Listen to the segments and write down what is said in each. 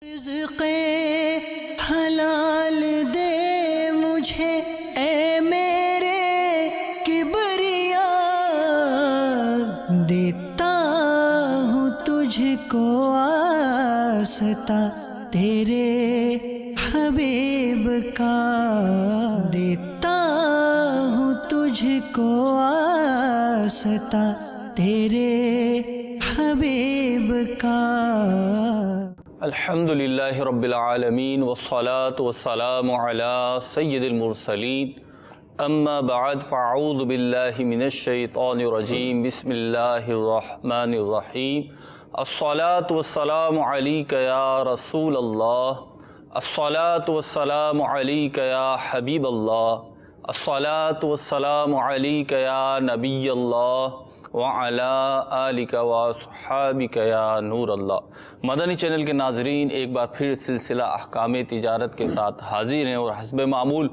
رزق حلال دے مجھے اے میرے کبریا، دیتا ہوں تجھ کو واسطہ تیرے حبیب کا، دیتا ہوں تجھ کو واسطہ تیرے حبیب کا۔ الحمدللہ رب العالمین والصلاة والسلام علی سید المرسلین، اما بعد فاعوذ باللہ من الشیطان الرجیم، بسم اللہ الرحمن الرحیم۔ الصلاة والسلام علیک یا رسول اللہ، الصلاة والسلام علیک یا حبیب اللہ، الصلاة والسلام علیک یا نبی اللہ وعلی آلک واصحابک یا نور اللہ۔ مدنی چینل کے ناظرین، ایک بار پھر سلسلہ احکام تجارت کے ساتھ حاضر ہیں، اور حسب معمول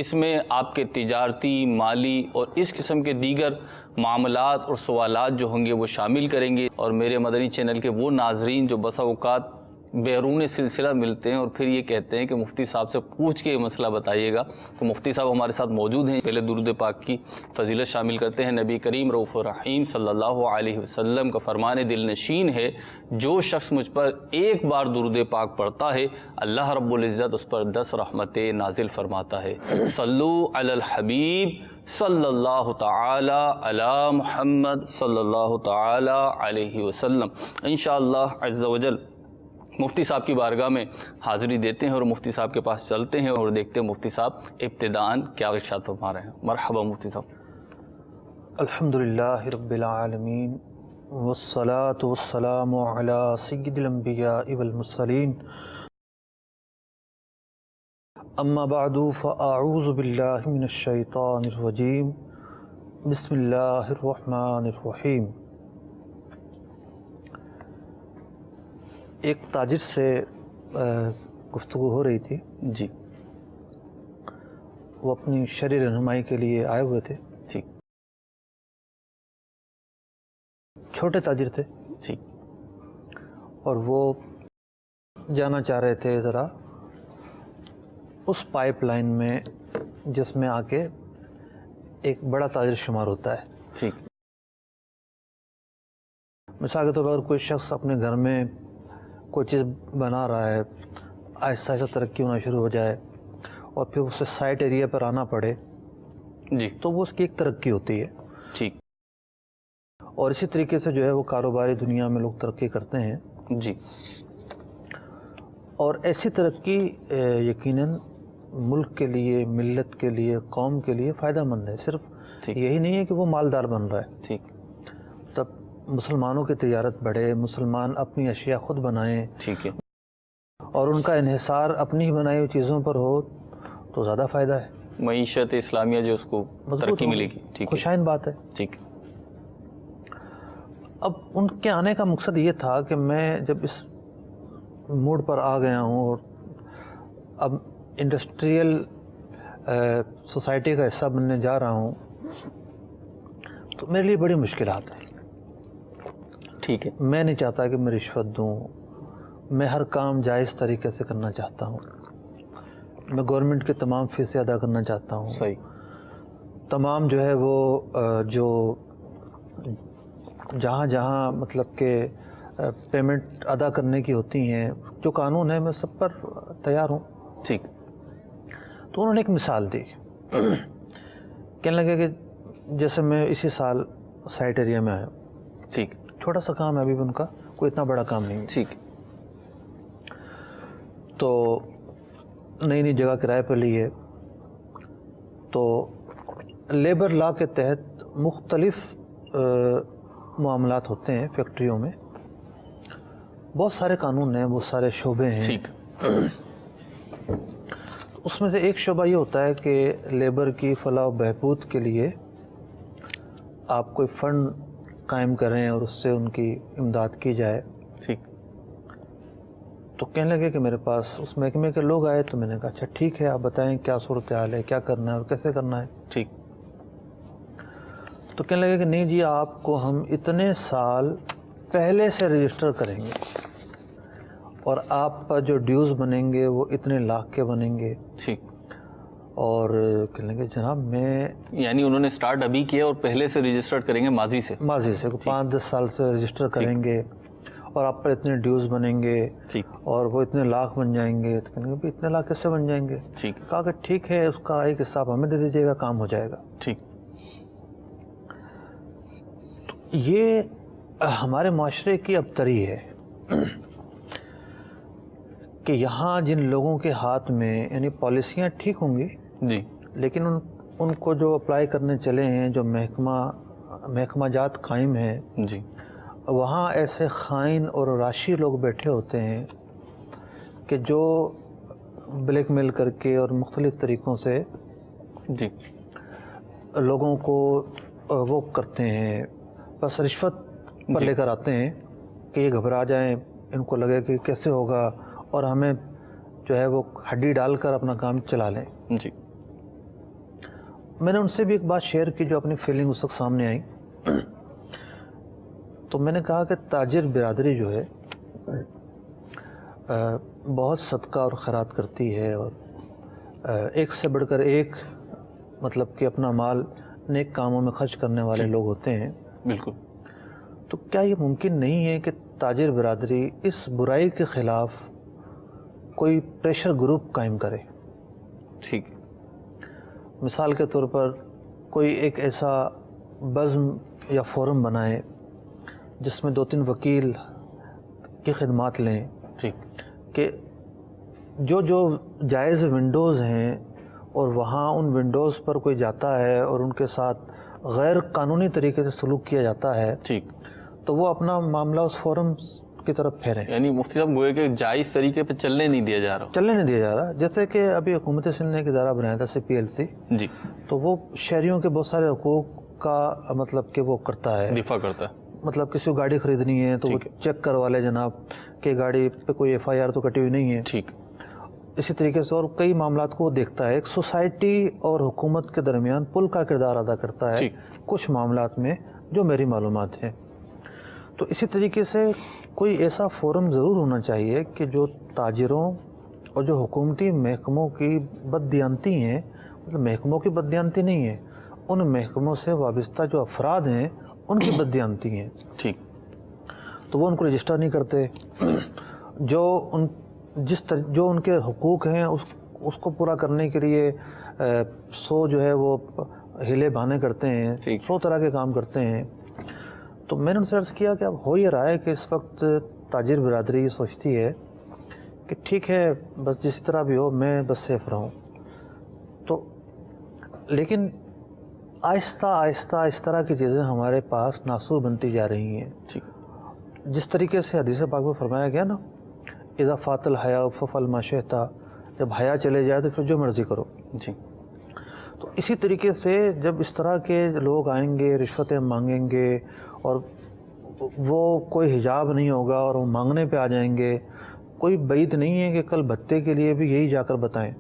اس میں آپ کے تجارتی، مالی اور اس قسم کے دیگر معاملات اور سوالات جو ہوں گے وہ شامل کریں گے۔ اور میرے مدنی چینل کے وہ ناظرین جو بسا اوقات بیرون سلسلہ ملتے ہیں اور پھر یہ کہتے ہیں کہ مفتی صاحب سے پوچھ کے یہ مسئلہ بتائیے گا، تو مفتی صاحب ہمارے ساتھ موجود ہیں۔ پہلے درود پاک کی فضیلت شامل کرتے ہیں۔ نبی کریم رؤوف الرحیم صلی اللہ علیہ وسلم کا فرمان دل نشین ہے، جو شخص مجھ پر ایک بار درود پاک پڑھتا ہے اللہ رب العزت اس پر 10 رحمتیں نازل فرماتا ہے۔ صلو علی الحبیب صلی اللہ تعالی علی محمد صلی اللہ تعالی علیہ وسلم۔ انشاءاللہ عز وجل مفتی صاحب کی بارگاہ میں حاضری دیتے ہیں اور مفتی صاحب کے پاس چلتے ہیں اور دیکھتے ہیں مفتی صاحب ابتداءً کیا ارشاد فرما رہے ہیں۔ مرحبا مفتی صاحب۔ الحمدللہ رب العالمین والصلاة والسلام علی سید الانبیاء والمرسلین، اما بعد فاعوذ باللہ من الشیطان الرجیم، بسم اللہ الرحمن الرحیم۔ ایک تاجر سے گفتگو ہو رہی تھی جی، وہ اپنی شرعی رہنمائی کے لیے آئے ہوئے تھے۔ جی چھوٹے تاجر تھے جی، اور وہ جانا چاہ رہے تھے ذرا اس پائپ لائن میں جس میں آ کے ایک بڑا تاجر شمار ہوتا ہے۔ ٹھیک۔ مثال کے طور پر اگر کوئی شخص اپنے گھر میں کوئی چیز بنا رہا ہے، آہستہ آہستہ ترقی ہونا شروع ہو جائے اور پھر اسے سائٹ ایریا پر آنا پڑے، جی تو وہ اس کی ایک ترقی ہوتی ہے۔ ٹھیک۔ اور اسی طریقے سے جو ہے وہ کاروباری دنیا میں لوگ ترقی کرتے ہیں، جی، اور ایسی ترقی یقیناً ملک کے لیے، ملت کے لیے، قوم کے لیے فائدہ مند ہے۔ صرف یہی نہیں ہے کہ وہ مالدار بن رہا ہے، ٹھیک، تب مسلمانوں کی تجارت بڑھے، مسلمان اپنی اشیاء خود بنائیں ٹھیک ہے، اور ان کا انحصار اپنی ہی بنائی ہوئی چیزوں پر ہو تو زیادہ فائدہ ہے، معیشت اسلامیہ جو اس کو ترقی ملے گی۔ ٹھیک ہے، خوشائن بات ہے۔ ٹھیک۔ اب ان کے آنے کا مقصد یہ تھا کہ میں جب اس موڈ پر آ گیا ہوں اور اب انڈسٹریل سوسائٹی کا حصہ بننے جا رہا ہوں، تو میرے لیے بڑی مشکلات ہیں۔ ٹھیک ہے، میں نہیں چاہتا کہ میں رشوت دوں، میں ہر کام جائز طریقے سے کرنا چاہتا ہوں، میں گورنمنٹ کے تمام فیسیں ادا کرنا چاہتا ہوں، صحیح، تمام جو ہے وہ جو جہاں جہاں مطلب کہ پیمنٹ ادا کرنے کی ہوتی ہیں، جو قانون ہے میں سب پر تیار ہوں۔ ٹھیک۔ تو انہوں نے ایک مثال دی، کہنے لگے کہ جیسے میں اسی سال سائٹ ایریا میں آیا، ٹھیک، چھوٹا سا کام ہے ابھی بھی ان کا، کوئی اتنا بڑا کام نہیں ہے، ٹھیک، تو نئی نئی جگہ کرائے پر لی ہے، تو لیبر لا کے تحت مختلف معاملات ہوتے ہیں فیکٹریوں میں، بہت سارے قانون ہیں، بہت سارے شعبے ہیں۔ ٹھیک، اس میں سے ایک شعبہ یہ ہوتا ہے کہ لیبر کی فلاح و بہبود کے لیے آپ کوئی فنڈ قائم کریں اور اس سے ان کی امداد کی جائے۔ ٹھیک، تو کہنے لگے کہ میرے پاس اس محکمے کے لوگ آئے، تو میں نے کہا اچھا ٹھیک ہے، آپ بتائیں کیا صورتحال ہے، کیا کرنا ہے اور کیسے کرنا ہے۔ ٹھیک، تو کہنے لگے کہ نہیں جی، آپ کو ہم اتنے سال پہلے سے رجسٹر کریں گے اور آپ پر جو ڈیوز بنیں گے وہ اتنے لاکھ کے بنیں گے. ٹھیک. اور کہنے لگے جناب میں یعنی انہوں نے سٹارٹ ابھی کیا اور پہلے سے رجسٹرڈ کریں گے ماضی سے 5-10 سال سے رجسٹر کریں گے اور آپ پر اتنے ڈیوز بنیں گے اور وہ اتنے لاکھ بن جائیں گے. تو کہنے لگے اتنے لاکھ کیسے بن جائیں گے؟ کہا کہ ٹھیک ہے، اس کا ایک حصہ ہمیں دے دیجیے گا، کام ہو جائے گا. ٹھیک. یہ ہمارے معاشرے کی ابتری ہے کہ یہاں جن لوگوں کے ہاتھ میں یعنی پالیسیاں ٹھیک ہوں گی جی، لیکن ان کو جو اپلائی کرنے چلے ہیں، جو محکمہ جات قائم ہیں جی، وہاں ایسے خائن اور راشی لوگ بیٹھے ہوتے ہیں کہ جو بلیک میل کر کے اور مختلف طریقوں سے جی، لوگوں کو وہ کرتے ہیں، بس رشوت پر لے کر آتے ہیں کہ یہ گھبرا جائیں، ان کو لگے کہ کیسے ہوگا اور ہمیں جو ہے وہ ہڈی ڈال کر اپنا کام چلا لیں. جی. میں نے ان سے بھی ایک بات شیئر کی جو اپنی فیلنگ اس وقت سامنے آئی. تو میں نے کہا کہ تاجر برادری جو ہے بہت صدقہ اور خیرات کرتی ہے اور ایک سے بڑھ کر ایک مطلب کہ اپنا مال نیک کاموں میں خرچ کرنے والے لوگ ہوتے ہیں. بالکل. تو کیا یہ ممکن نہیں ہے کہ تاجر برادری اس برائی کے خلاف کوئی پریشر گروپ قائم کرے؟ ٹھیک. مثال کے طور پر کوئی ایک ایسا بزم یا فورم بنائے جس میں 2-3 وکیل کی خدمات لیں. ٹھیک. کہ جو جائز ونڈوز ہیں اور وہاں ان ونڈوز پر کوئی جاتا ہے اور ان کے ساتھ غیر قانونی طریقے سے سلوک کیا جاتا ہے، ٹھیک، تو وہ اپنا معاملہ اس فورم کی طرف پھیریں. یعنی مفتی صاحب گوئے کہ جائز طریقے پہ چلنے نہیں دیا جا رہا. جیسے کہ ابھی حکومت سندھ نے ایک ادارہ بنایا تھا CPLC. جی. تو وہ شہریوں کے بہت سارے حقوق کا مطلب کہ وہ کرتا ہے، دفاع کرتا ہے. مطلب کسی کو گاڑی خریدنی ہے تو وہ چیک کروا لے جناب کہ گاڑی پہ کوئی FIR تو کٹی ہوئی نہیں ہے. ٹھیک. اسی طریقے سے اور کئی معاملات کو وہ دیکھتا ہے. ایک سوسائٹی اور حکومت کے درمیان پل کا کردار ادا کرتا ہے کچھ معاملات میں جو میری معلومات ہیں. تو اسی طریقے سے کوئی ایسا فورم ضرور ہونا چاہیے کہ جو تاجروں اور جو حکومتی محکموں کی بددیانتی ہیں، مطلب محکموں کی بددیانتی نہیں ہے، ان محکموں سے وابستہ جو افراد ہیں ان کی بددیانتی ہیں. ٹھیک. تو وہ ان کو رجسٹر نہیں کرتے، جو ان کے حقوق ہیں اس کو پورا کرنے کے لیے 100 جو ہے وہ ہیلے بہانے کرتے ہیں، 100 طرح کے کام کرتے ہیں. تو میں نے ان سے عرض کیا کہ اب ہو یہ رہا ہے کہ اس وقت تاجر برادری سوچتی ہے کہ ٹھیک ہے بس جسی طرح بھی ہو میں بس سیف رہوں. تو لیکن آہستہ آہستہ اس طرح کی چیزیں ہمارے پاس ناسور بنتی جا رہی ہیں. جس طریقے سے حدیث پاک میں فرمایا گیا نا، اذا فات الحیا ففعل ما شئت، جب حیا چلے جائے تو پھر جو مرضی کرو. جی. تو اسی طریقے سے جب اس طرح کے لوگ آئیں گے، رشوتیں مانگیں گے اور وہ کوئی حجاب نہیں ہوگا اور وہ مانگنے پہ آ جائیں گے، کوئی بعید نہیں ہے کہ کل بھتے کے لیے بھی یہی جا کر بتائیں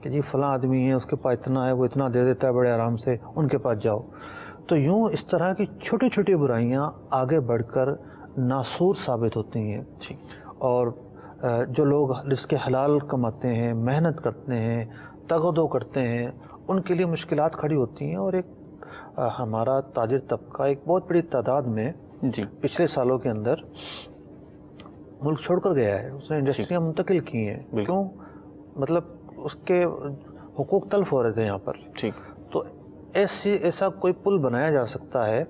کہ جی فلاں آدمی ہے، اس کے پاس اتنا ہے، وہ اتنا دے دیتا ہے بڑے آرام سے، ان کے پاس جاؤ. تو یوں اس طرح کی چھوٹی چھوٹی برائیاں آگے بڑھ کر ناسور ثابت ہوتی ہیں. اور جو لوگ رزق حلال کماتے ہیں، محنت کرتے ہیں، تغدو کرتے ہیں، ان کے لیے مشکلات کھڑی ہوتی ہیں. اور ایک ہمارا تاجر طبقہ ایک بہت بڑی تعداد میں پچھلے سالوں کے اندر ملک چھوڑ کر گیا ہے. اس نے انڈسٹریاں منتقل کی ہیں. کیوں؟ مطلب اس کے حقوق تلف ہو رہے تھے یہاں پر. تو ایسا کوئی پل بنایا جا سکتا ہے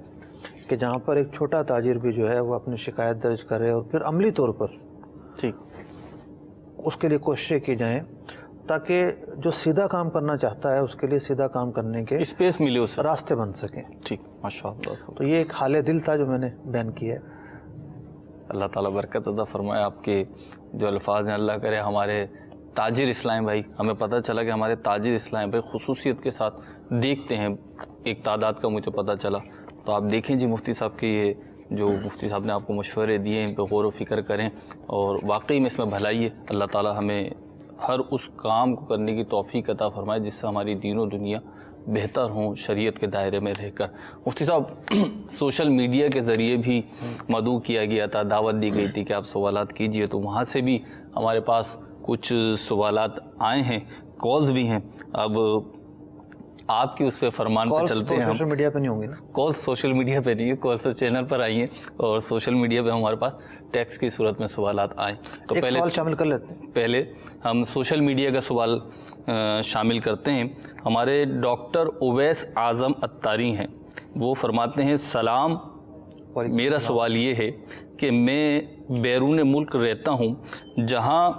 کہ جہاں پر ایک چھوٹا تاجر بھی جو ہے وہ اپنی شکایت درج کرے اور پھر عملی طور پر اس کے لیے کوششیں کی جائیں تاکہ جو سیدھا کام کرنا چاہتا ہے اس کے لیے سیدھا کام کرنے کے اسپیس ملے، اسے راستے بن سکیں. ٹھیک. ماشاء اللہ. تو یہ ایک حال دل تھا جو میں نے بیان کیا ہے. اللہ تعالیٰ برکت عطا فرمائے. آپ کے جو الفاظ ہیں اللہ کرے ہمارے تاجر اسلام بھائی، ہمیں پتہ چلا کہ ہمارے تاجر اسلام بھائی خصوصیت کے ساتھ دیکھتے ہیں، ایک تعداد کا مجھے پتہ چلا. تو آپ دیکھیں جی مفتی صاحب کے یہ جو مفتی صاحب نے آپ کو مشورے دیے ان پہ غور و فکر کریں اور واقعی میں اس میں بھلائی ہے. اللہ تعالیٰ ہمیں ہر اس کام کو کرنے کی توفیق عطا فرمائے جس سے ہماری دین و دنیا بہتر ہوں شریعت کے دائرے میں رہ کر. مفتی صاحب سوشل میڈیا کے ذریعے بھی مدعو کیا گیا تھا, دعوت دی گئی تھی کہ آپ سوالات کیجئے, تو وہاں سے بھی ہمارے پاس کچھ سوالات آئے ہیں, کالز بھی ہیں. اب آپ کی اس پہ فرمان پہ چلتے ہیں. سوشل میڈیا پہ نہیں ہوں گے نا؟ کالز سوشل میڈیا پہ نہیں ہے, کالز چینل پر آئی ہیں اور سوشل میڈیا پہ ہمارے پاس ٹیکسٹ کی صورت میں سوالات آئے. تو ایک پہلے سوال شامل کر لیتے ہیں. پہلے ہم سوشل میڈیا کا سوال شامل کرتے ہیں. ہمارے ڈاکٹر اویس اعظم اتاری ہیں, وہ فرماتے ہیں سلام, میرا سوال یہ ہے کہ میں بیرون ملک رہتا ہوں جہاں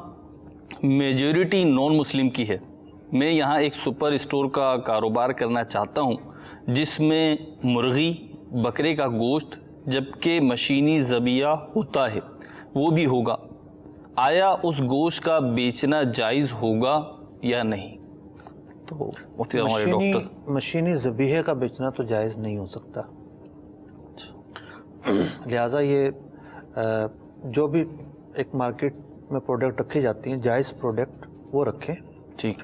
میجورٹی نان مسلم کی ہے. میں یہاں ایک سپر اسٹور کا کاروبار کرنا چاہتا ہوں جس میں مرغی, بکرے کا گوشت جبکہ مشینی ذبیحہ ہوتا ہے وہ بھی ہوگا. آیا اس گوشت کا بیچنا جائز ہوگا یا نہیں؟ تو ہمارے ڈاکٹر مشینی ذبیحے کا بیچنا تو جائز نہیں ہو سکتا. لہٰذا یہ جو بھی ایک مارکیٹ میں پروڈکٹ رکھی جاتی ہیں جائز پروڈکٹ وہ رکھیں. ٹھیک.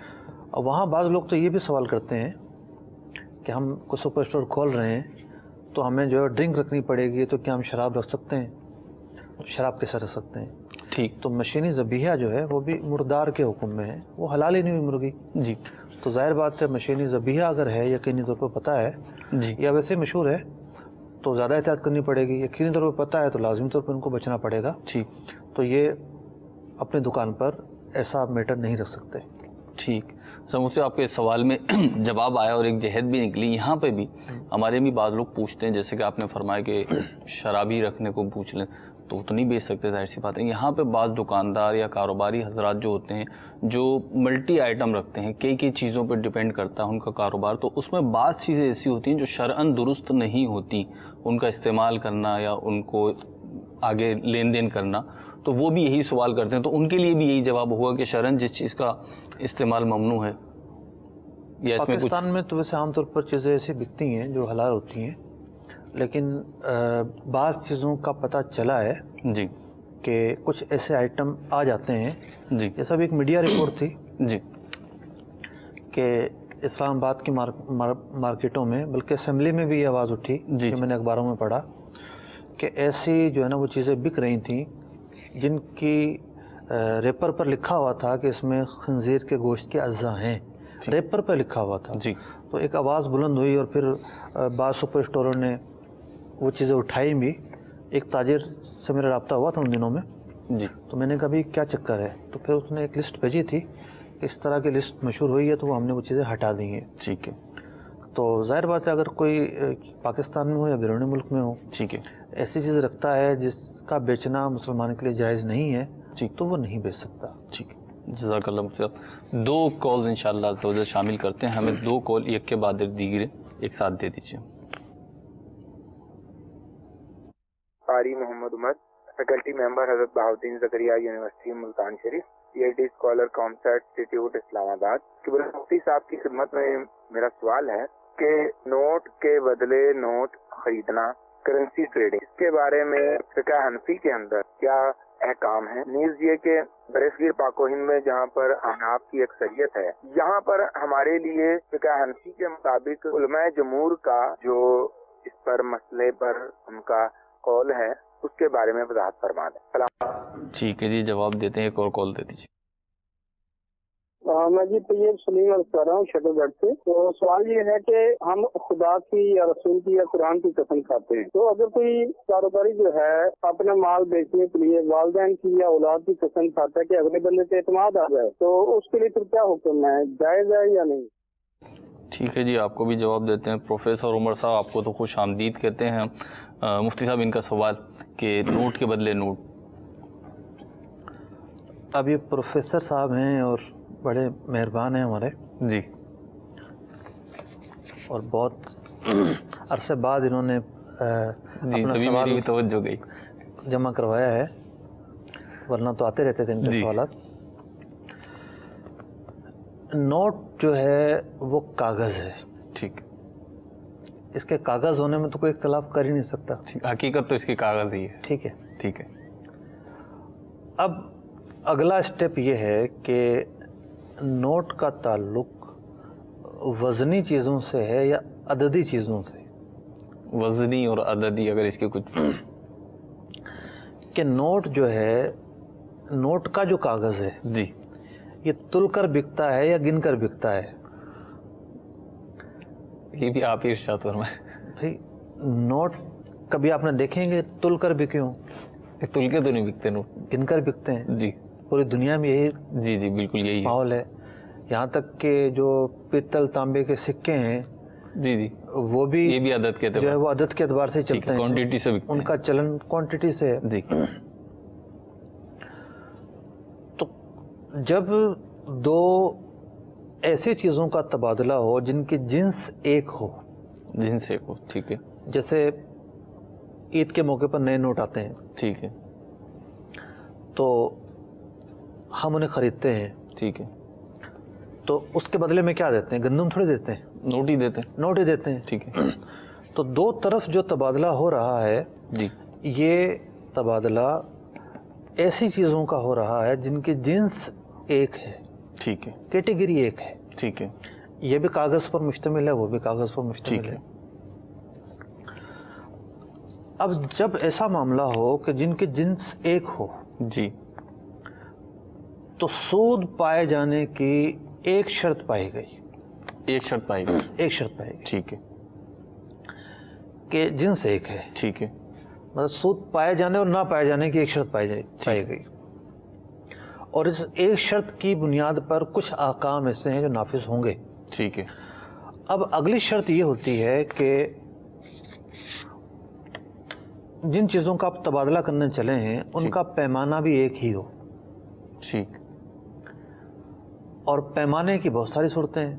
اور وہاں بعض لوگ تو یہ بھی سوال کرتے ہیں کہ ہم کوئی سپر اسٹور کھول رہے ہیں تو ہمیں جو ہے ڈرنک رکھنی پڑے گی, تو کیا ہم شراب رکھ سکتے ہیں؟ شراب کیسے رکھ سکتے ہیں؟ ٹھیک. تو مشینی ذبیحہ جو ہے وہ بھی مردار کے حکم میں ہے, وہ حلال ہی نہیں ہوئی مرغی. جی. تو ظاہر بات ہے مشینی ذبیحہ اگر ہے یقینی طور پر پتہ ہے جی. یا ویسے مشہور ہے تو زیادہ احتیاط کرنی پڑے گی. یقینی طور پر پتہ ہے تو لازمی طور پر ان کو بچنا پڑے گا. ٹھیک. تو یہ اپنی دکان پر ایسا میٹر نہیں رکھ سکتے. ٹھیک. سر مجھ سے آپ کے سوال میں جواب آیا اور ایک جہد بھی نکلی. یہاں پہ بھی ہمارے بھی بعض لوگ پوچھتے ہیں, جیسے کہ آپ نے فرمایا کہ شرابی رکھنے کو پوچھ لیں تو وہ تو نہیں بیچ سکتے, ظاہر سی بات ہے. یہاں پہ بعض دکاندار یا کاروباری حضرات جو ہوتے ہیں جو ملٹی آئٹم رکھتے ہیں, کئی چیزوں پہ ڈیپینڈ کرتا ہے ان کا کاروبار, تو اس میں بعض چیزیں ایسی ہوتی ہیں جو شرعاً درست نہیں ہوتی, ان کا استعمال کرنا یا ان کو آگے لین دین کرنا, تو وہ بھی یہی سوال کرتے ہیں. تو ان کے لیے بھی یہی جواب ہوگا کہ شرعاً جس چیز کا استعمال ممنوع ہے یا اس میں کچھ. پاکستان میں تو ویسے عام طور پر چیزیں ایسی بکتی ہیں جو حلال ہوتی ہیں, لیکن بعض چیزوں کا پتہ چلا ہے جی کہ کچھ ایسے آئٹم آ جاتے ہیں. جی. یہ سب ایک میڈیا رپورٹ تھی جی کہ اسلام آباد کی مارکیٹوں میں, بلکہ اسمبلی میں بھی یہ آواز اٹھی کہ میں نے اخباروں میں پڑھا کہ ایسی جو ہے نا وہ چیزیں بک رہی تھیں جن کی ریپر پر لکھا ہوا تھا کہ اس میں خنزیر کے گوشت کے اجزاء ہیں. ریپر پر لکھا ہوا تھا. جی. تو ایک آواز بلند ہوئی اور پھر بعض سپر اسٹوروں نے وہ چیزیں اٹھائی بھی. ایک تاجر سے میرا رابطہ ہوا تھا ان دنوں میں. جی. تو میں نے کہا بھی کیا چکر ہے, تو پھر اس نے ایک لسٹ بھیجی تھی کہ اس طرح کی لسٹ مشہور ہوئی ہے, تو وہ ہم نے وہ چیزیں ہٹا دی ہیں. ٹھیک ہے. تو ظاہر بات ہے اگر کوئی پاکستان میں ہو یا بیرون ملک میں ہو, ٹھیک ہے, ایسی چیز رکھتا ہے جس کا بیچنا مسلمان کے لیے جائز نہیں ہے, تو وہ نہیں بیچ سکتا. ٹھیک ہے. جزاک اللہ صاحب. 2 کالز انشاءاللہ شامل کرتے ہیں. ہمیں 2 کال ایک کے بعد دیگر ایک ساتھ دے دیجیے. قاری محمد عمر, فیکلٹی ممبر حضرت Bahauddin Zakariya university Multan Sharif, P H D scholar COMSATS institute Islamabad. مفتی صاحب کی خدمت میں میرا سوال ہے کہ نوٹ کے بدلے نوٹ خریدنا, کرنسی ٹریڈنگ, اس کے بارے میں فقہ حنفی کے اندر کیا احکام ہے؟ نیز یہ کہ برصغیر پاک و ہند میں جہاں پر احناف کی اکثریت ہے, یہاں پر ہمارے لیے فقہ حنفی کے مطابق علماء جمہور کا جو اس پر مسئلے پر ان کا قول ہے اس کے بارے میں وضاحت فرما دیں. سلام. ٹھیک ہے جی, جواب دیتے ہیں. ایک اور کال دے دیجیے. میں جی طیب سلیم عرض کر رہا ہوں شٹر گڑھ سے. تو سوال یہ ہے کہ ہم خدا کی یا رسول کی یا قرآن کی قسم کھاتے ہیں, تو اگر کوئی کاروباری جو ہے اپنا مال بیچنے کے لیے والدین کی یا اولاد کی قسم کھاتا ہے کہ اگلے بندے پہ اعتماد آ جائے, تو اس کے لیے پھر کیا حکم ہے, جائز ہے یا نہیں؟ ٹھیک ہے جی, آپ کو بھی جواب دیتے ہیں. پروفیسر عمر صاحب, آپ کو تو خوش آمدید کہتے ہیں. مفتی صاحب ان کا سوال کہ نوٹ کے بدلے نوٹ. اب یہ پروفیسر صاحب ہیں اور بڑے مہربان ہیں ہمارے جی, اور بہت عرصے بعد انہوں نے اپنا تبھی میری بھی توجہ گئی, جمع کروایا ہے, ورنہ تو آتے رہتے تھے ان کے سوالات. نوٹ جو ہے وہ کاغذ ہے. ٹھیک. اس کے کاغذ ہونے میں تو کوئی اختلاف کر ہی نہیں سکتا. حقیقت تو اس کی کاغذ ہی ہے. ٹھیک ہے. ٹھیک ہے. اب اگلا اسٹیپ یہ ہے کہ نوٹ کا تعلق وزنی چیزوں سے ہے یا عددی چیزوں سے؟ وزنی اور عددی، اگر اس کے کچھ کہ نوٹ جو ہے، نوٹ کا جو کاغذ ہے جی یہ تل کر بکتا ہے یا گن کر بکتا ہے؟ یہ بھی آپ ہی ارشاد فرمائیں۔ بھائی نوٹ کبھی آپ نے دیکھیں گے تل کر بکے ہوں؟ تل کے تو نہیں بکتے نوٹ، گن کر بکتے ہیں۔ جی پوری دنیا میں یہی جی جی بالکل یہی ہے۔ ماحول ہے، یہاں تک کہ جو پیتل تانبے کے سکے ہیں جی جی وہ بھی یہ بھی عدد کے جو ہے اعتبار وہ عدد کے اعتبار سے چلتے ہیں، کوانٹٹی سے بکتے ان ہیں۔ کا چلن کوانٹٹی سے ہے۔ جی تو جب دو ایسی چیزوں کا تبادلہ ہو جن کی جنس ایک ہو، جن سے کو ٹھیک ہے جیسے عید کے موقع پر نئے نوٹ آتے ہیں ٹھیک ہے تو ہم انہیں خریدتے ہیں، ٹھیک ہے، تو اس کے بدلے میں کیا دیتے ہیں؟ گندم تھوڑی دیتے ہیں، نوٹ ہی دیتے ہیں، نوٹ ہی دیتے ہیں۔ ٹھیک ہے تو دو طرف جو تبادلہ ہو رہا ہے جی یہ تبادلہ ایسی چیزوں کا ہو رہا ہے جن کی جنس ایک ہے، ٹھیک ہے کیٹیگری ایک ہے، ٹھیک ہے یہ بھی کاغذ پر مشتمل ہے، وہ بھی کاغذ پر مشتمل ٹھیک ہے۔ ہے۔ اب جب ایسا معاملہ ہو کہ جن کی جنس ایک ہو جی تو سود پائے جانے کی ایک شرط پائی گئی، ایک شرط پائی گئی، ایک شرط پائی گئی ٹھیک ہے کہ جنس ایک ہے، ٹھیک ہے مطلب سود پائے جانے اور نہ پائے جانے کی ایک شرط پائی گئی، اور اس ایک شرط کی بنیاد پر کچھ احکام ایسے ہیں جو نافذ ہوں گے۔ ٹھیک ہے اب اگلی شرط یہ ہوتی ہے کہ جن چیزوں کا آپ تبادلہ کرنے چلے ہیں ان کا پیمانہ بھی ایک ہی ہو، ٹھیک اور پیمانے کی بہت ساری صورتیں ہیں۔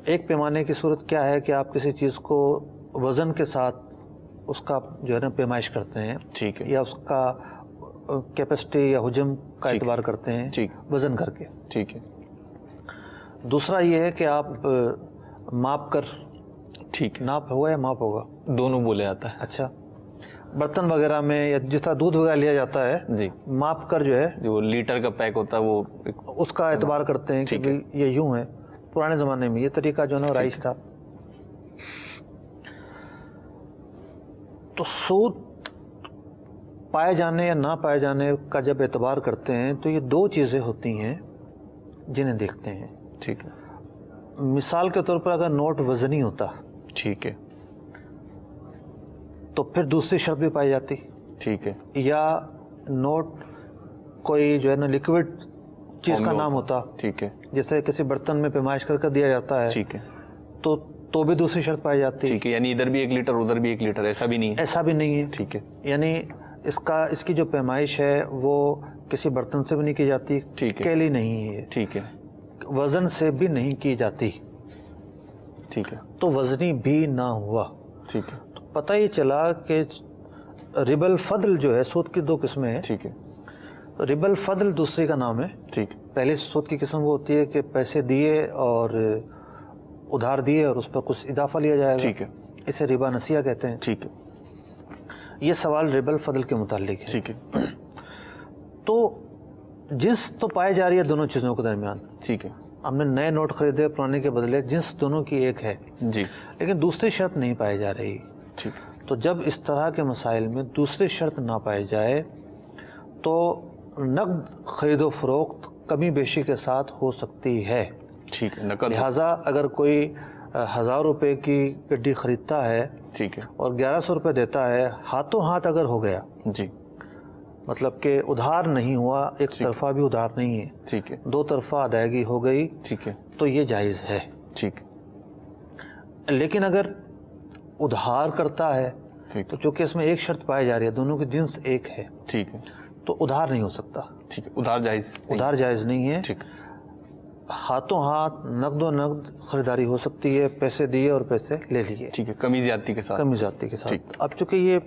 ایک پیمانے کی صورت کیا ہے کہ آپ کسی چیز کو وزن کے ساتھ اس کا جو ہے نا پیمائش کرتے ہیں، ٹھیک ہے یا اس کا کیپیسٹی یا حجم کا اعتبار کرتے ہیں ٹھیک وزن کر کے۔ ٹھیک ہے دوسرا یہ ہے کہ آپ ماپ کر، ٹھیک ہے، ناپ ہوگا یا ماپ ہوگا؟ دونوں بولے آتا ہے اچھا، برتن وغیرہ میں یا جس طرح دودھ وغیرہ لیا جاتا ہے جی، ماپ کر جو ہے جو لیٹر کا پیک ہوتا ہے وہ اس کا اعتبار کرتے ہیں کہ ٹھیک ہے۔ بھئی یہ یوں ہے۔ پرانے زمانے میں یہ طریقہ جو ہے نا رائج تھا۔ تو سود پائے جانے یا نہ پائے جانے کا جب اعتبار کرتے ہیں تو یہ دو چیزیں ہوتی ہیں جنہیں دیکھتے ہیں۔ ٹھیک ہے مثال کے طور پر اگر نوٹ وزنی ہوتا ٹھیک ہے تو پھر دوسری شرط بھی پائی جاتی، ٹھیک ہے یا نوٹ کوئی جو ہے نا لیکوڈ چیز کا نام ہوتا، ٹھیک ہے جیسے کسی برتن میں پیمائش کر دیا جاتا ہے ٹھیک ہے تو بھی دوسری شرط پائی جاتی۔ ٹھیک ہے، یعنی ادھر بھی 1 لیٹر ادھر بھی 1 لیٹر، ایسا بھی نہیں ہے؟ ایسا بھی نہیں ہے، ٹھیک ہے یعنی اس کی جو پیمائش ہے وہ کسی برتن سے بھی نہیں کی جاتی، ٹھیک ہے، کیلی نہیں ہے، ٹھیک ہے وزن سے بھی نہیں کی جاتی، ٹھیک ہے تو وزنی بھی نہ ہوا۔ ٹھیک ہے تو پتہ یہ چلا کہ ربا الفضل جو ہے، سود کی دو قسمیں ہیں۔ ٹھیک ہے ربا الفضل دوسری کا نام ہے۔ ٹھیک پہلی سود کی قسم وہ ہوتی ہے کہ پیسے دیے اور ادھار دیے اور اس پر کچھ اضافہ لیا جائے گا، ٹھیک ہے، اسے ربا نسیہ کہتے ہیں۔ ٹھیک ہے یہ سوال ربا الفضل کے متعلق ہے۔ ٹھیک ہے تو جنس تو پائے جا رہی ہے دونوں چیزوں کے درمیان، ٹھیک ہے ہم نے نئے نوٹ خریدے پرانے کے بدلے، جنس دونوں کی ایک ہے، جی لیکن دوسری شرط نہیں پائی جا رہی۔ ٹھیک تو جب اس طرح کے مسائل میں دوسری شرط نہ پائی جائے تو نقد خرید و فروخت کمی بیشی کے ساتھ ہو سکتی ہے۔ ٹھیک ہے نقد لہٰذا اگر کوئی 1000 روپے کی گڈی خریدتا ہے ٹھیک ہے اور 1100 روپے دیتا ہے، ہاتھوں ہاتھ اگر ہو گیا، جی مطلب کہ ادھار نہیں ہوا، ایک طرفہ بھی ادھار نہیں ہے، ٹھیک ہے دو طرفہ ادائیگی ہو گئی، ٹھیک ہے تو یہ جائز ہے۔ ٹھیک لیکن اگر ادھار کرتا ہے ٹھیک تو چونکہ اس میں ایک شرط پائی جا رہی ہے، دونوں کی جنس ایک ہے، ٹھیک ہے تو ادھار نہیں ہو سکتا، ٹھیک ہے ادھار جائز ادھار جائز نہیں ہے۔ ٹھیک ہاتھوں ہاتھ نقد و نقد خریداری ہو سکتی ہے، پیسے دیے اور پیسے لے لیے، ٹھیک ہے کمی زیادتی کے ساتھ کمی زیادتی کے ساتھ۔ ٹھیک۔ اب چونکہ یہ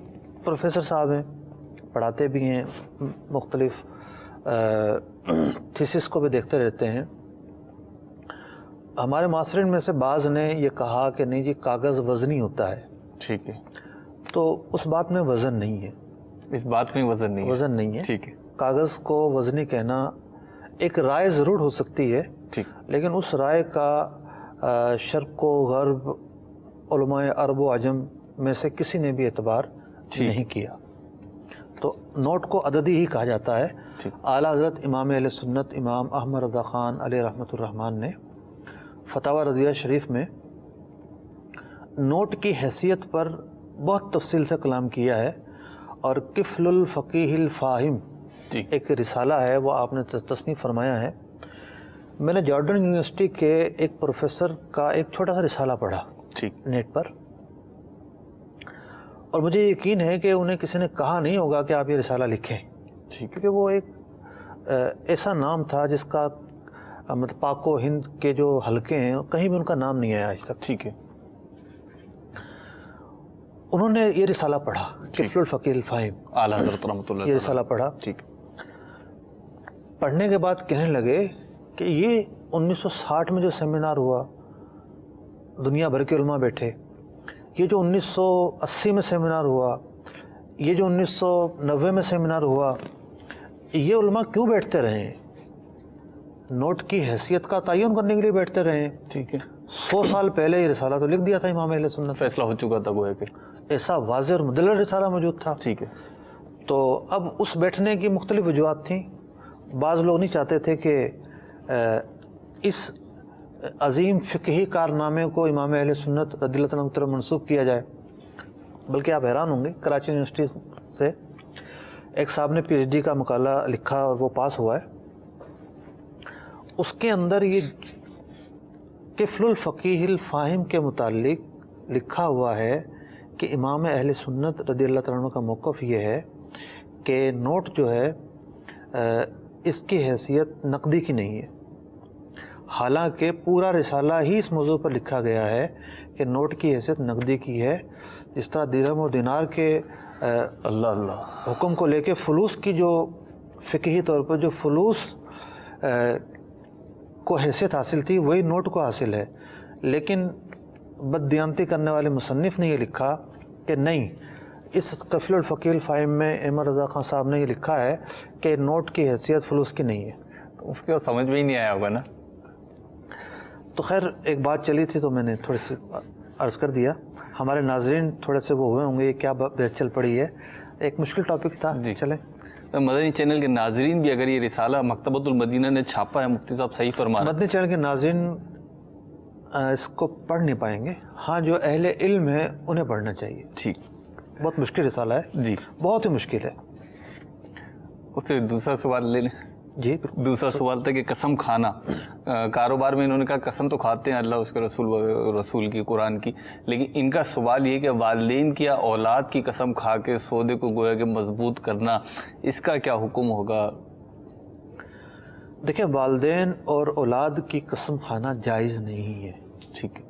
پروفیسر صاحب ہیں، پڑھاتے بھی ہیں، مختلف تھیسس کو بھی دیکھتے رہتے ہیں، ہمارے معاصرین میں سے بعض نے یہ کہا کہ نہیں جی کاغذ وزنی ہوتا ہے، ٹھیک ہے تو اس بات میں وزن نہیں ہے، اس بات میں وزن نہیں ہے، وزن نہیں ہے، ٹھیک ہے کاغذ کو وزنی کہنا ایک رائے ضرور ہو سکتی ہے ٹھیک. لیکن اس رائے کا شرق و غرب علماء عرب و عجم میں سے کسی نے بھی اعتبار نہیں کیا. تو نوٹ کو عددی ہی کہا جاتا ہے. اعلیٰ حضرت امام اہل سنت امام احمد رضا خان علیہ رحمۃ الرحمن نے فتاوی رضیہ شریف میں نوٹ کی حیثیت پر بہت تفصیل سے کلام کیا ہے. اور کفل الفقیہ الفاہم ایک رسالہ ہے، وہ آپ نے تصنیف فرمایا ہے. میں نے جارڈن یونیورسٹی کے ایک پروفیسر کا ایک چھوٹا سا رسالہ پڑھا نیٹ پر، اور مجھے یقین ہے کہ انہیں کسی نے کہا نہیں ہوگا کہ آپ یہ رسالہ لکھیں، کیونکہ وہ ایک ایسا نام تھا جس کا مطلب پاک و ہند کے جو حلقے ہیں کہیں بھی ان کا نام نہیں آیا آج تک. ٹھیک ہے. انہوں نے یہ رسالہ پڑھا، کفل الفقیہ الفاہم، اعلیٰ حضرت رحمۃ اللہ، یہ رسالہ پڑھا. ٹھیک. پڑھنے کے بعد کہنے لگے کہ یہ 1960 میں جو سیمینار ہوا، دنیا بھر کے علماء بیٹھے، یہ جو 1980 میں سیمینار ہوا، یہ جو 1990 میں سیمینار ہوا، یہ علماء کیوں بیٹھتے رہے ہیں؟ نوٹ کی حیثیت کا تعین کرنے کے لیے بیٹھتے رہے ہیں. ٹھیک ہے. 100 سال پہلے یہ رسالہ تو لکھ دیا تھا امام اہل سنت، فیصلہ ہو چکا تھا گویا کہ ایسا واضح اور مدلل رسالہ موجود تھا. ٹھیک ہے. تو اب اس بیٹھنے کی مختلف وجوہات تھیں. بعض لوگ نہیں چاہتے تھے کہ اس عظیم فقہی کارنامے کو امام اہل سنت رضی اللہ عنہ کی طرف منسوب کیا جائے. بلکہ آپ حیران ہوں گے، کراچی یونیورسٹی سے ایک صاحب نے پی ایچ ڈی کا مقالہ لکھا اور وہ پاس ہوا ہے. اس کے اندر یہ کفل الفقیہ الفاہم کے متعلق لکھا ہوا ہے کہ امام اہل سنت رضی اللہ عنہ کا موقف یہ ہے کہ نوٹ جو ہے اس کی حیثیت نقدی کی نہیں ہے. حالانکہ پورا رسالہ ہی اس موضوع پر لکھا گیا ہے کہ نوٹ کی حیثیت نقدی کی ہے. جس طرح درہم و دینار کے حکم کو لے کے فلوس کی جو فقہی طور پر جو فلوس کو حیثیت حاصل تھی وہی نوٹ کو حاصل ہے. لیکن بددیانتی کرنے والے مصنف نے یہ لکھا کہ نہیں، اس کفل الفقیہ الفاہم میں احمد رضا خان صاحب نے یہ لکھا ہے کہ نوٹ کی حیثیت فلوس کی نہیں ہے. اس کے سمجھ میں ہی نہیں آیا ہوگا نا. تو خیر ایک بات چلی تھی تو میں نے تھوڑی سی عرض کر دیا. ہمارے ناظرین تھوڑے سے وہ ہوئے ہوں گے یہ کیا بحث چل پڑی ہے، ایک مشکل ٹاپک تھا. جی چلیں. مدنی چینل کے ناظرین بھی اگر یہ رسالہ مکتبۃ المدینہ نے چھاپا ہے، مفتی صاحب صحیح فرما رہے ہیں، مدنی چینل کے ناظرین اس کو پڑھ نہیں پائیں گے. ہاں جو اہل علم ہے انہیں پڑھنا چاہیے. ٹھیک. بہت مشکل رسالہ ہے. جی بہت ہی مشکل ہے. اس سے دوسرا سوال لے لیں. جی دوسرا سوال تھا کہ قسم کھانا، کاروبار میں انہوں نے کہا قسم تو کھاتے ہیں اللہ اس کے رسول کی قرآن کی، لیکن ان کا سوال یہ کہ والدین کی یا اولاد کی قسم کھا کے سودے کو گویا کہ مضبوط کرنا، اس کا کیا حکم ہوگا؟ دیکھیں والدین اور اولاد کی قسم کھانا جائز نہیں ہے. ٹھیک ہے.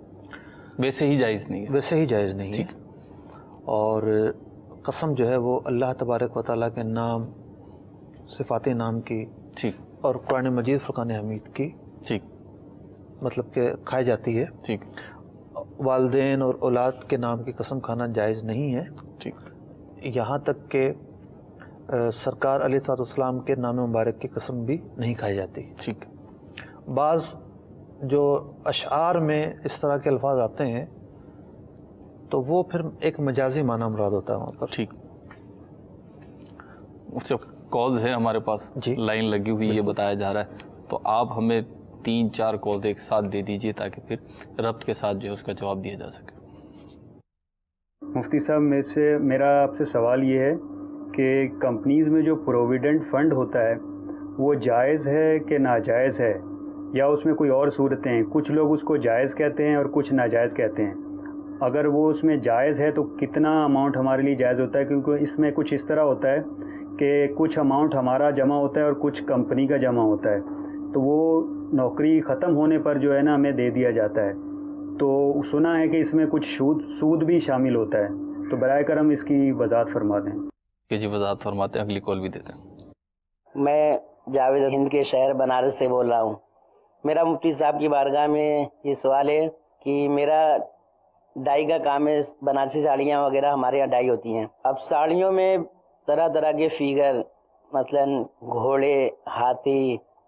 ویسے ہی جائز نہیں ہے. ویسے ہی جائز نہیں ہے. اور قسم جو ہے وہ اللہ تبارک و تعالیٰ کے نام، صفات نام کی، ٹھیک، اور قرآن مجید فرقان حمید کی، ٹھیک، مطلب کہ کھائی جاتی ہے. ٹھیک. والدین اور اولاد کے نام کی قسم کھانا جائز نہیں ہے. ٹھیک. یہاں تک کہ سرکار علیہ الصلوۃ والسلام کے نام مبارک کی قسم بھی نہیں کھائی جاتی. ٹھیک. بعض جو اشعار میں اس طرح کے الفاظ آتے ہیں تو وہ پھر ایک مجازی معنی مراد ہوتا ہے وہاں پر. ٹھیک. اچھا کالز ہے ہمارے پاس، جی لائن لگی ہوئی یہ بتایا جا رہا ہے، تو آپ ہمیں 3-4 کالز ایک ساتھ دے دیجئے تاکہ پھر ربط کے ساتھ جو ہے اس کا جواب دیا جا سکے. مفتی صاحب میرا آپ سے سوال یہ ہے کہ کمپنیز میں جو پروویڈنٹ فنڈ ہوتا ہے وہ جائز ہے کہ ناجائز ہے، یا اس میں کوئی اور صورتیں ہیں؟ کچھ لوگ اس کو جائز کہتے ہیں اور کچھ ناجائز کہتے ہیں. اگر وہ اس میں جائز ہے تو کتنا اماؤنٹ ہمارے لیے جائز ہوتا ہے؟ کیونکہ اس میں کچھ اس طرح ہوتا ہے کہ کچھ اماؤنٹ ہمارا جمع ہوتا ہے اور کچھ کمپنی کا جمع ہوتا ہے، تو وہ نوکری ختم ہونے پر جو ہے نا ہمیں دے دیا جاتا ہے. تو سنا ہے کہ اس میں کچھ سود بھی شامل ہوتا ہے، تو برائے کرم اس کی وضاحت فرما دیں. کہ جی وضاحت فرماتے ہیں، اگلی کال بھی دیتے ہیں. میں جاوید ہند کے شہر بنارس سے بول رہا ہوں. میرا مفتی صاحب کی بارگاہ میں یہ سوال ہے کہ میرا ڈائی کا کام ہے، بنارسی ساڑیاں وغیرہ ہمارے یہاں ڈائی ہوتی ہیں. اب ساڑیوں میں طرح طرح کے فیگر، مثلا گھوڑے، ہاتھی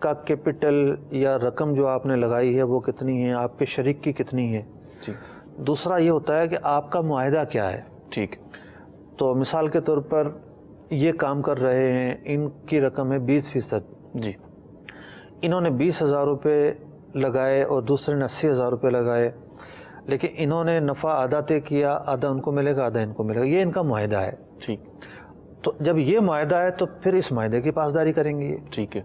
کا کیپٹل یا رقم جو آپ نے لگائی ہے وہ کتنی ہے, آپ کے شریک کی کتنی ہے. جی. دوسرا یہ ہوتا ہے کہ آپ کا معاہدہ کیا ہے. ٹھیک. تو مثال کے طور پر یہ کام کر رہے ہیں, ان کی رقم ہے 20%. جی. انہوں نے 20,000 روپے لگائے اور دوسرے نے 80,000 روپے لگائے, لیکن انہوں نے نفع آدھا طے کیا, آدھا ان کو ملے گا آدھا ان کو ملے گا, یہ ان کا معاہدہ ہے. ٹھیک. تو جب یہ معاہدہ ہے تو پھر اس معاہدے کی پاسداری کریں گے. ٹھیک ہے.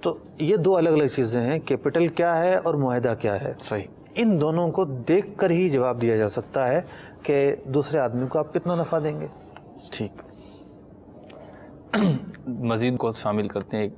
تو یہ دو الگ الگ چیزیں ہیں, کیپٹل کیا ہے اور معاہدہ کیا ہے. صحیح. ان دونوں کو دیکھ کر ہی جواب دیا جا سکتا ہے کہ دوسرے آدمی کو آپ کتنا نفع دیں گے. ٹھیک. مزید کو شامل کرتے ہیں.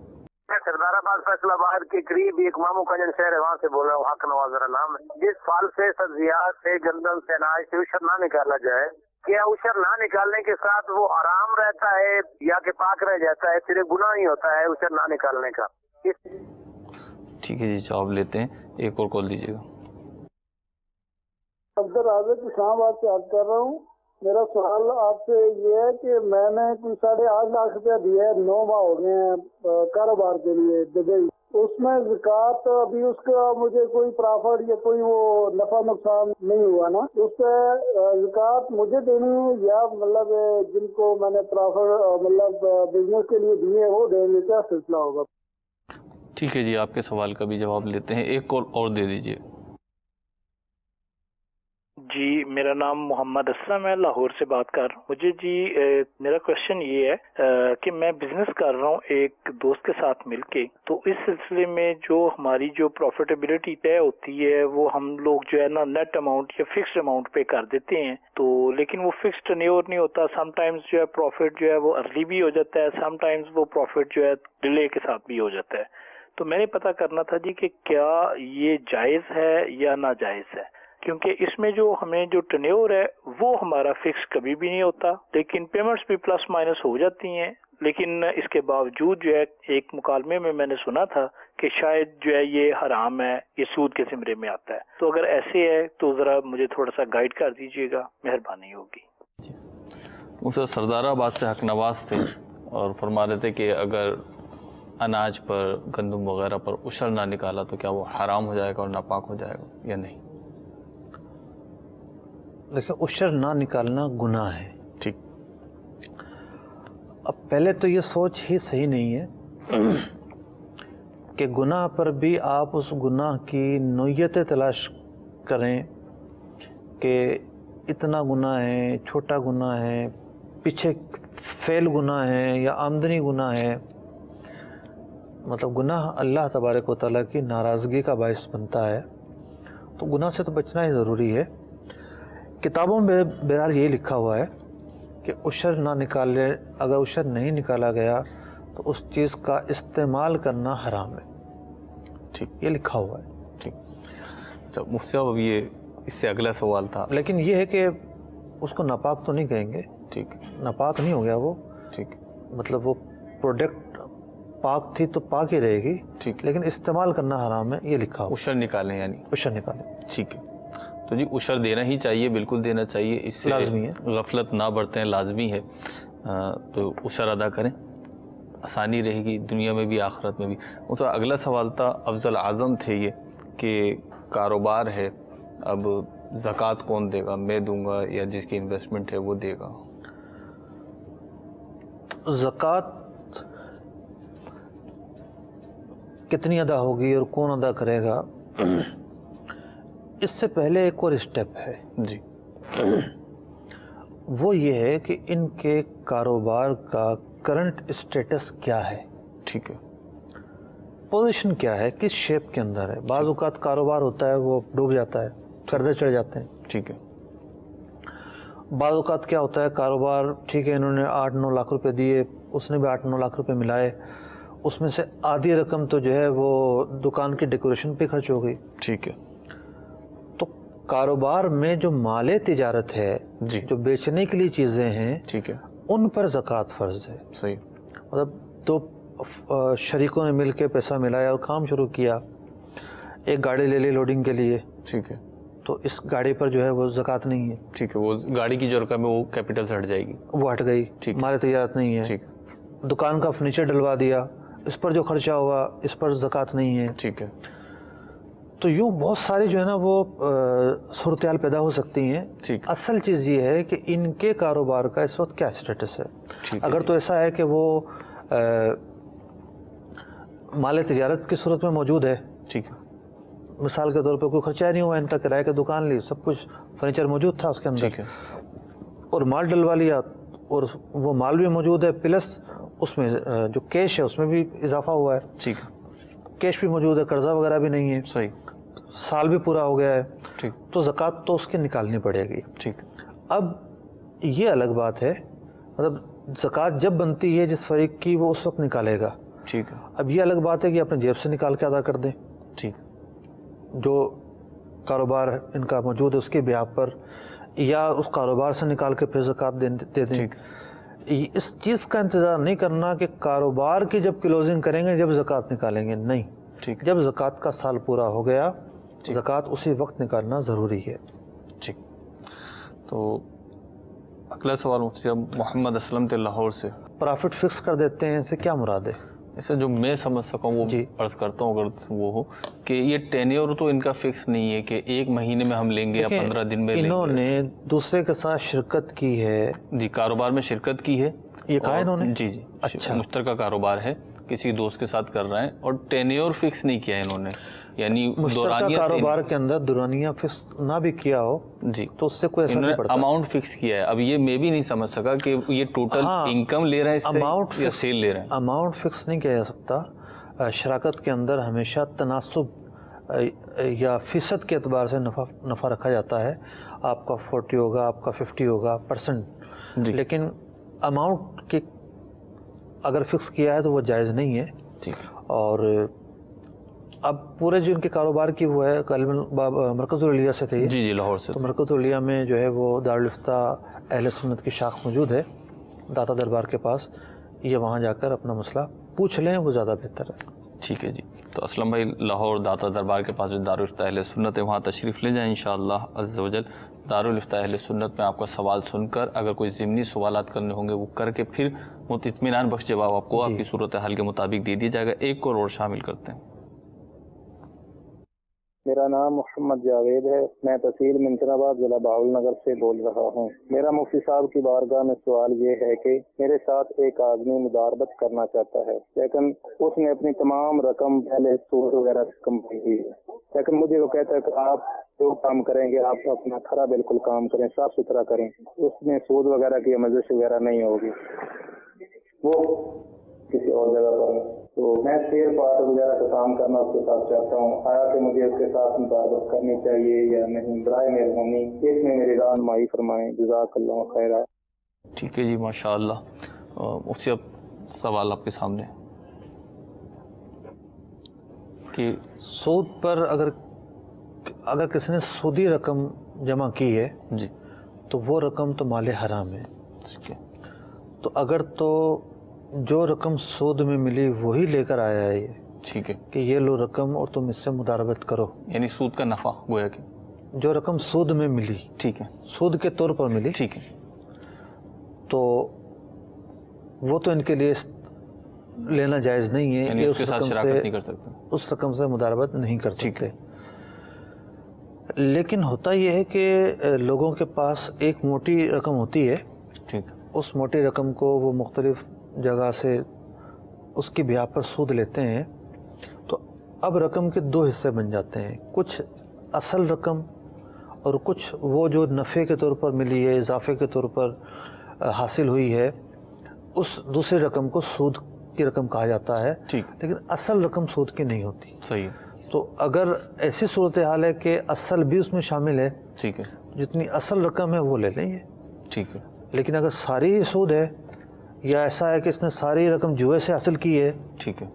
میں سردار آباد فیصل آباد کے قریب ایک مامو کنجن شہر ہے, وہاں سے بول رہا ہوں. حق نواز ذرا نام ہے. جس پھل سے, سبزیات سے, گندم سے, اناج سے عشر نہ نکالا جائے, کیا عشر نہ نکالنے کے ساتھ وہ آرام رہتا ہے یا کہ پاک رہ جاتا ہے؟ پھر گناہ ہی ہوتا ہے عشر نہ نکالنے کا. ٹھیک ہے جی, جواب لیتے ہیں. ایک اور کال دیجیے گا. عبد الرازق اسلام آباد سے عرض کر رہا ہوں. میرا سوال آپ سے یہ ہے کہ میں نے کوئی 8.5 لاکھ روپیہ دیا ہے, 9 ماہ ہو گئے ہیں کاروبار کے لیے دبئی. اس میں زکوٰۃ ابھی اس کا مجھے کوئی پرافٹ یا کوئی وہ نفع نقصان نہیں ہوا نا, اس پہ زکوٰۃ مجھے دینی ہے یا مطلب جن کو میں نے پرافٹ مطلب بزنس کے لیے دیے وہ دیں گے, کیا سلسلہ ہوگا؟ ٹھیک ہے جی, آپ کے سوال کا بھی جواب لیتے ہیں. ایک کال اور دے دیجیے. جی, میرا نام محمد اسلم ہے, لاہور سے بات کر رہا ہوں. مجھے جی میرا کوشچن یہ ہے کہ میں بزنس کر رہا ہوں ایک دوست کے ساتھ مل کے, تو اس سلسلے میں جو ہماری جو پروفیٹیبلٹی طے ہوتی ہے وہ ہم لوگ جو ہے نا نیٹ اماؤنٹ یا فکسڈ اماؤنٹ پے کر دیتے ہیں, تو لیکن وہ فکسڈ ٹینیور نہیں ہوتا. سم ٹائمز جو ہے پروفٹ جو ہے وہ ارلی بھی ہو جاتا ہے, سم ٹائمز وہ پروفٹ جو ہے ڈیلے کے ساتھ بھی ہو جاتا ہے. تو میں نے پتہ کرنا تھا جی کہ کیا یہ جائز ہے یا ناجائز ہے, کیونکہ اس میں جو ہمیں جو ٹینیور ہے وہ ہمارا فکس کبھی بھی نہیں ہوتا, لیکن پیمنٹس بھی پلس مائنس ہو جاتی ہیں. لیکن اس کے باوجود جو ہے ایک مکالمے میں میں نے سنا تھا کہ شاید جو ہے یہ حرام ہے, یہ سود کے زمرے میں آتا ہے. تو اگر ایسے ہے تو ذرا مجھے تھوڑا سا گائیڈ کر دیجیے گا, مہربانی ہوگی. اسے سردار آباد سے حق نواز تھے اور فرما رہے تھے کہ اگر اناج پر, گندم وغیرہ پر عشر نہ نکالا تو کیا وہ حرام ہو جائے گا اور ناپاک ہو جائے گا یا نہیں. دیکھیں, عشر نہ نکالنا گناہ ہے. ٹھیک. اب پہلے تو یہ سوچ ہی صحیح نہیں ہے کہ گناہ پر بھی آپ اس گناہ کی نوعیتیں تلاش کریں کہ اتنا گناہ ہے, چھوٹا گناہ ہے, پیچھے فعل گناہ ہے یا آمدنی گناہ ہے. مطلب گناہ اللہ تبارک و تعالیٰ کی ناراضگی کا باعث بنتا ہے, تو گناہ سے تو بچنا ہی ضروری ہے. کتابوں میں بہرحال یہی لکھا ہوا ہے کہ عشر نہ نکالے, اگر عشر نہیں نکالا گیا تو اس چیز کا استعمال کرنا حرام ہے. ٹھیک, یہ لکھا ہوا ہے. ٹھیک. اچھا مفتی صاحب, اب یہ اس سے اگلا سوال تھا, لیکن یہ ہے کہ اس کو ناپاک تو نہیں کہیں گے. ٹھیک, ناپاک نہیں ہو گیا وہ. ٹھیک, مطلب وہ پروڈکٹ پاک تھی تو پاک ہی رہے گی. ٹھیک, لیکن استعمال کرنا حرام ہے, یہ لکھا ہوا. عشر نکالیں یعنی عشر نکالیں. ٹھیک ہے. تو جی عشر دینا ہی چاہیے, بالکل دینا چاہیے, اس سے لازمی ہے, غفلت نہ برتیں, لازمی ہے. تو عشر ادا کریں, آسانی رہے گی دنیا میں بھی آخرت میں بھی. تو اگلا سوال تھا, افضل اعظم تھے یہ کہ کاروبار ہے, اب زکوٰۃ کون دے گا, میں دوں گا یا جس کی انویسٹمنٹ ہے وہ دے گا؟ زکوٰۃ کتنی ادا ہوگی اور کون ادا کرے گا, اس سے پہلے ایک اور اسٹیپ ہے. جی. وہ یہ ہے کہ ان کے کاروبار کا کرنٹ اسٹیٹس کیا ہے. ٹھیک ہے. پوزیشن کیا ہے, کس شیپ کے اندر ہے. بعض اوقات کاروبار ہوتا ہے وہ ڈوب جاتا ہے, قرضے چڑھ جاتے ہیں. ٹھیک ہے. بعض اوقات کیا ہوتا ہے, کاروبار ٹھیک ہے, انہوں نے 8-9 لاکھ روپے دیے, اس نے بھی 8-9 لاکھ روپے ملائے, اس میں سے آدھی رقم تو جو ہے وہ دکان کی ڈیکوریشن پہ خرچ ہو گئی. ٹھیک ہے. تو کاروبار میں جو مال تجارت ہے, جی, جو بیچنے کے لیے چیزیں ہیں, ٹھیک ہے, ان پر زکوٰۃ فرض ہے. صحیح. مطلب دو شریکوں نے مل کے پیسہ ملایا اور کام شروع کیا, ایک گاڑی لے لی لوڈنگ کے لیے. ٹھیک ہے. تو اس گاڑی پر جو ہے وہ زکوٰۃ نہیں ہے. ٹھیک ہے. وہ گاڑی کی جو رقم ہے وہ کیپٹل سے ہٹ جائے گی, وہ ہٹ گئی, ٹھیک, مال تجارت نہیں ہے. ٹھیک. دکان کا فرنیچر ڈلوا دیا, اس پر جو خرچہ ہوا اس پر زکوٰۃ نہیں ہے. ٹھیک ہے. تو یوں بہت ساری جو ہے نا وہ صورتحال پیدا ہو سکتی ہیں. اصل چیز یہ ہے کہ ان کے کاروبار کا اس وقت کیا اسٹیٹس ہے. اگر تو ایسا ہے کہ وہ مال تجارت کی صورت میں موجود ہے, ٹھیک ہے, مثال کے طور پہ کوئی خرچہ نہیں ہوا, ان کا کرایہ کی دکان لی, سب کچھ فرنیچر موجود تھا اس کے اندر, اور مال ڈلوا لیا, اور وہ مال بھی موجود ہے, پلس اس میں جو کیش ہے اس میں بھی اضافہ ہوا ہے, ٹھیک ہے, کیش بھی موجود ہے, قرضہ وغیرہ بھی نہیں ہے, صحیح, سال بھی پورا ہو گیا ہے, ٹھیک, تو زکوٰۃ تو اس کی نکالنی پڑے گی. ٹھیک. اب یہ الگ بات ہے, مطلب زکوٰۃ جب بنتی ہے جس فریق کی وہ اس وقت نکالے گا. ٹھیک ہے. اب یہ الگ بات ہے کہ اپنے جیب سے نکال کے ادا کر دیں. ٹھیک. جو کاروبار ان کا موجود ہے اس کے بیاہ پر, یا اس کاروبار سے نکال کے پھر زکوٰۃ دے دیں. اس چیز کا انتظار نہیں کرنا کہ کاروبار کی جب کلوزنگ کریں گے جب زکوٰۃ نکالیں گے, نہیں. جب زکوٰۃ کا سال پورا ہو گیا زکوٰۃ اسی وقت نکالنا ضروری ہے. ٹھیک. تو اگلا سوال مفتی محمد اسلم تھے لاہور سے. پرافٹ فکس کر دیتے ہیں, اس سے کیا مراد ہے؟ اس سے جو میں سمجھ سکا ہوں وہ عرض کرتا ہوں, اگر وہ ہو کہ یہ ٹینیور تو ان کا فکس نہیں ہے کہ 1 مہینے میں ہم لیں گے یا 15 دن میں لیں گے. انہوں نے دوسرے کے ساتھ شرکت کی ہے. جی, کاروبار میں شرکت کی ہے, یہ کہا انہوں نے. جی جی, اچھا, مشترکہ کاروبار ہے, کسی دوست کے ساتھ کر رہے ہیں, اور ٹینیور فکس نہیں کیا انہوں نے, یعنی مشترکہ کاروبار کے اندر دورانیہ فکس نہ بھی کیا ہو جی تو اس سے کوئی اثر نہیں پڑتا. اماؤنٹ فکس کیا ہے. اب یہ میں بھی نہیں سمجھ سکا کہ یہ ٹوٹل انکم لے رہے ہیں اس سے یا سیل لے رہے ہیں. اماؤنٹ فکس نہیں کیا جا سکتا. شراکت کے اندر ہمیشہ تناسب یا فیصد کے اعتبار سے نفع رکھا جاتا ہے. آپ کا 40 ہوگا, آپ کا 50 ہوگا %, لیکن اماؤنٹ کی اگر فکس کیا ہے تو وہ جائز نہیں ہے. اور اب پورے جو ان کے کاروبار کی وہ ہے, مرکز العلیہ سے تھے. جی جی, لاہور سے. تو مرکز العلیہ میں جو ہے وہ دارالفتہ اہل سنت کی شاخ موجود ہے داتا دربار کے پاس. یہ وہاں جا کر اپنا مسئلہ پوچھ لیں, وہ زیادہ بہتر ہے. ٹھیک ہے جی. تو اسلم بھائی لاہور داتا دربار کے پاس جو دارالفتہ اہل سنت ہے وہاں تشریف لے جائیں انشاءاللہ عز و جل. دارالفتہ اہل سنت میں آپ کا سوال سن کر اگر کوئی ضمنی سوالات کرنے ہوں گے وہ کر کے پھر اطمینان بخش جواب آپ کو آپ کی صورتحال کے مطابق دے دیا جائے گا. ایک اور شامل کرتے ہیں. میرا نام محمد جاوید ہے, میں تحصیل منتر آباد ضلع بہاول نگر سے بول رہا ہوں. میرا مفتی صاحب کی بارگاہ میں سوال یہ ہے کہ میرے ساتھ ایک آدمی مداربت کرنا چاہتا ہے, لیکن اس نے اپنی تمام رقم پہلے سود وغیرہ سے کمائی کی ہے, لیکن مجھے وہ کہتا ہے کہ آپ جو کام کریں گے آپ اپنا کھرا بالکل کام کریں, صاف ستھرا کریں, اس میں سود وغیرہ کی مزش وغیرہ نہیں ہوگی, وہ کسی اور جگہ پر. تو میں شیئر پار وغیرہ کا کام کرنا اس کے ساتھ چاہتا ہوں. آیا کہ مجھے اس کے ساتھ مطابقت کرنی چاہیے یا نہیں؟ برائے مہربانی اس میں میری رہنمائی فرمائیں, جزاک اللہ خیر. ٹھیک ہے جی, ماشاء اللہ. مفتی اب سوال آپ کے سامنے کہ سود پر اگر کسی نے سودی رقم جمع کی ہے جی تو وہ رقم تو مال حرام ہے. ٹھیک ہے. تو اگر تو جو رقم سود میں ملی وہی لے کر آیا ہے یہ, ٹھیک ہے, کہ یہ لو رقم اور تم اس سے مداربت کرو, یعنی سود کا نفع گویا کہ جو رقم سود میں ملی, ٹھیک ہے, سود کے طور پر ملی, ٹھیک ہے, تو وہ تو ان کے لیے لینا جائز نہیں ہے, یعنی اس کے ساتھ شراکت نہیں کر سکتے, اس رقم سے مداربت نہیں کر سکتے. لیکن ہوتا یہ ہے کہ لوگوں کے پاس ایک موٹی رقم ہوتی ہے, ٹھیک, اس موٹی رقم کو وہ مختلف جگہ سے اس کی بنا پر سود لیتے ہیں. تو اب رقم کے 2 حصے بن جاتے ہیں, کچھ اصل رقم اور کچھ وہ جو نفع کے طور پر ملی ہے, اضافے کے طور پر حاصل ہوئی ہے, اس دوسری رقم کو سود کی رقم کہا جاتا ہے. ٹھیک, لیکن اصل رقم سود کی نہیں ہوتی. صحیح. تو اگر ایسی صورتحال ہے کہ اصل بھی اس میں شامل ہے, ٹھیک ہے, جتنی اصل رقم ہے وہ لے لیں گے, ٹھیک ہے. لیکن اگر ساری ہی سود ہے یا ایسا ہے کہ اس نے ساری رقم جوئے سے حاصل کی ہے, ٹھیک ہے,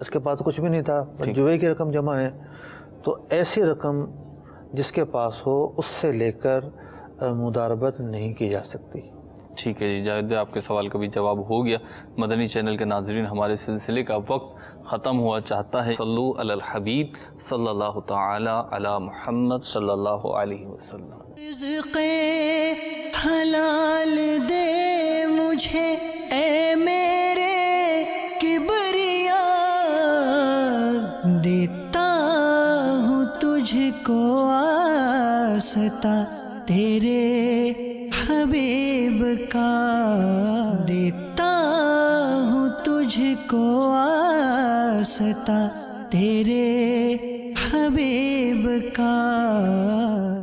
اس کے پاس کچھ بھی نہیں تھا, جوئے کی رقم جمع ہے, تو ایسی رقم جس کے پاس ہو اس سے لے کر مداربت نہیں کی جا سکتی. ٹھیک ہے جی. جاوید بھائی آپ کے سوال کا بھی جواب ہو گیا. مدنی چینل کے ناظرین, ہمارے سلسلے کا وقت ختم ہوا چاہتا ہے. صلو علی الحبیب صلی اللہ تعالی علی محمد صلی اللہ علیہ وسلم. رزق حلال دے مجھے اے میرے کبری واسطہ تیرے حبیب کا، دیتا ہوں تجھ کو واسطہ تیرے حبیب کا۔